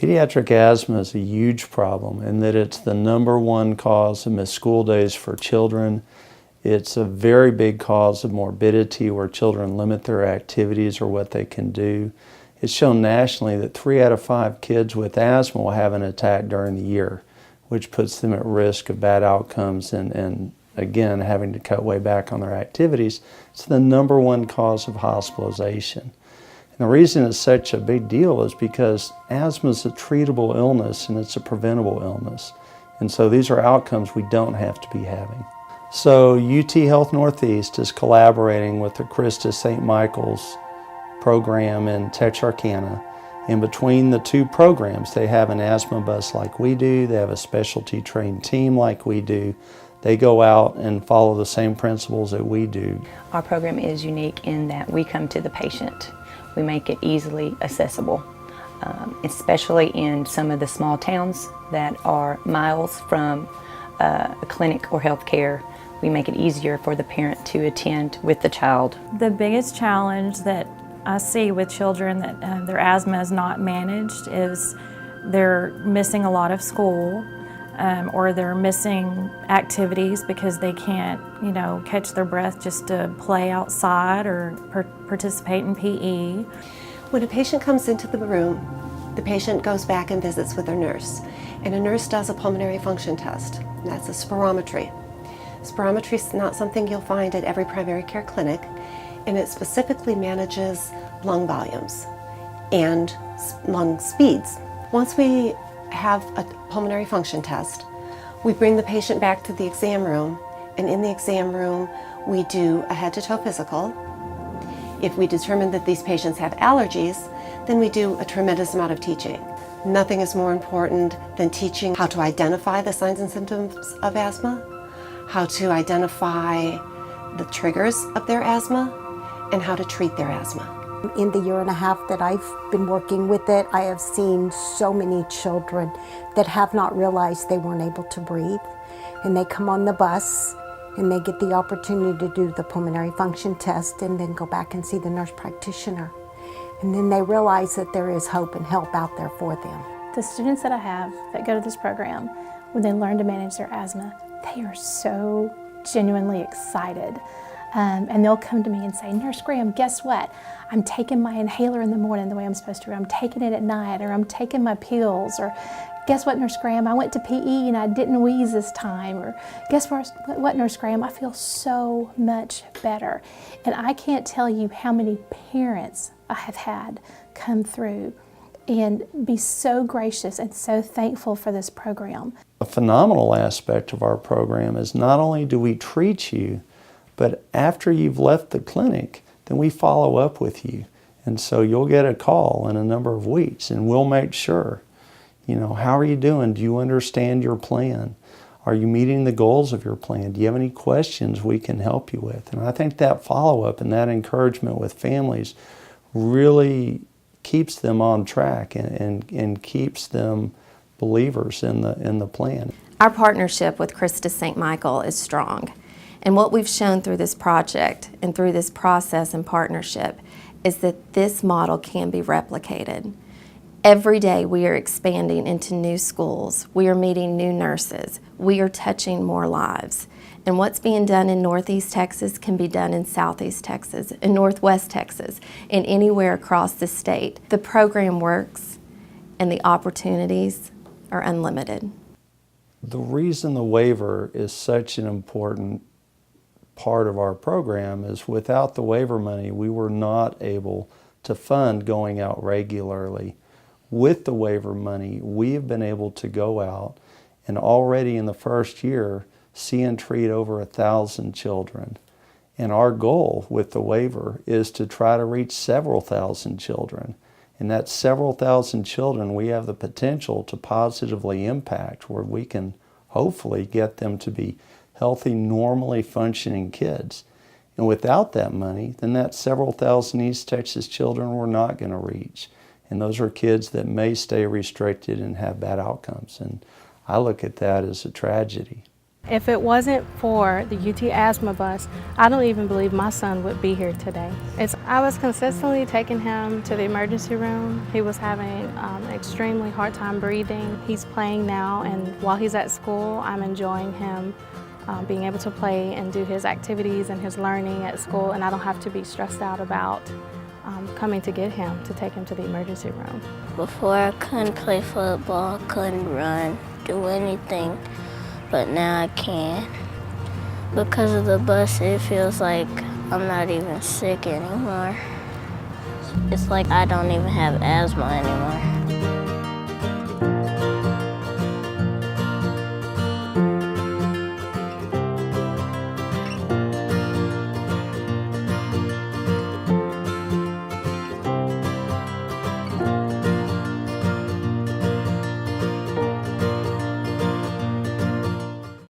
Pediatric asthma is a huge problem in that it's the #1 cause of missed school days for children. It's a very big cause of morbidity where children limit their activities or what they can do. It's shown nationally that 3 out of 5 kids with asthma will have an attack during the year, which puts them at risk of bad outcomes and again, having to cut way back on their activities. It's the #1 cause of hospitalization. And the reason it's such a big deal is because asthma is a treatable illness and it's a preventable illness. And so these are outcomes we don't have to be having. So UT Health Northeast is collaborating with the Christus St. Michael's program in Texarkana. And between the two programs, they have an asthma bus like we do. They have a specialty trained team like we do. They go out and follow the same principles that we do. Our program is unique in that we come to the patient. We make it easily accessible, especially in some of the small towns that are miles from a clinic or health care. We make it easier for the parent to attend with the child. The biggest challenge that I see with children that their asthma is not managed is they're missing a lot of school. Or they're missing activities because they can't, catch their breath just to play outside or participate in PE. When a patient comes into the room, the patient goes back and visits with their nurse. And a nurse does a pulmonary function test. That's a spirometry. Spirometry is not something you'll find at every primary care clinic, and it specifically manages lung volumes and lung speeds. Once we have a pulmonary function test, we bring the patient back to the exam room, and in the exam room we do a head-to-toe physical. If we determine that these patients have allergies, then we do a tremendous amount of teaching. Nothing is more important than teaching how to identify the signs and symptoms of asthma, how to identify the triggers of their asthma, and how to treat their asthma. In the year and a half that I've been working with it, I have seen so many children that have not realized they weren't able to breathe. And they come on the bus and they get the opportunity to do the pulmonary function test and then go back and see the nurse practitioner. And then they realize that there is hope and help out there for them. The students that I have that go to this program, when they learn to manage their asthma, they are so genuinely excited. And they'll come to me and say, Nurse Graham, guess what? I'm taking my inhaler in the morning the way I'm supposed to, or I'm taking it at night, or I'm taking my pills, or guess what, Nurse Graham, I went to PE and I didn't wheeze this time, or guess what, Nurse Graham, I feel so much better. And I can't tell you how many parents I have had come through and be so gracious and so thankful for this program. A phenomenal aspect of our program is not only do we treat you, but after you've left the clinic, then we follow up with you. And so you'll get a call in a number of weeks and we'll make sure, how are you doing? Do you understand your plan? Are you meeting the goals of your plan? Do you have any questions we can help you with? And I think that follow-up and that encouragement with families really keeps them on track and keeps them believers in the plan. Our partnership with Christus St. Michael is strong. And what we've shown through this project and through this process and partnership is that this model can be replicated. Every day we are expanding into new schools. We are meeting new nurses. We are touching more lives. And what's being done in Northeast Texas can be done in Southeast Texas, in Northwest Texas, and anywhere across the state. The program works and the opportunities are unlimited. The reason the waiver is such an important part of our program is without the waiver money, we were not able to fund going out regularly. With the waiver money, we have been able to go out and already in the first year see and treat over 1,000 children. And our goal with the waiver is to try to reach several thousand children. And that several thousand children we have the potential to positively impact, where we can hopefully get them to be healthy, normally functioning kids. And without that money, then that several thousand East Texas children we're not going to reach. And those are kids that may stay restricted and have bad outcomes. And I look at that as a tragedy. If it wasn't for the UT Asthma bus, I don't even believe my son would be here today. I was consistently taking him to the emergency room. He was having an extremely hard time breathing. He's playing now, and while he's at school, I'm enjoying him being able to play and do his activities and his learning at school, and I don't have to be stressed out about coming to get him, to take him to the emergency room. Before I couldn't play football, couldn't run, do anything, but now I can. Because of the bus, it feels like I'm not even sick anymore. It's like I don't even have asthma anymore.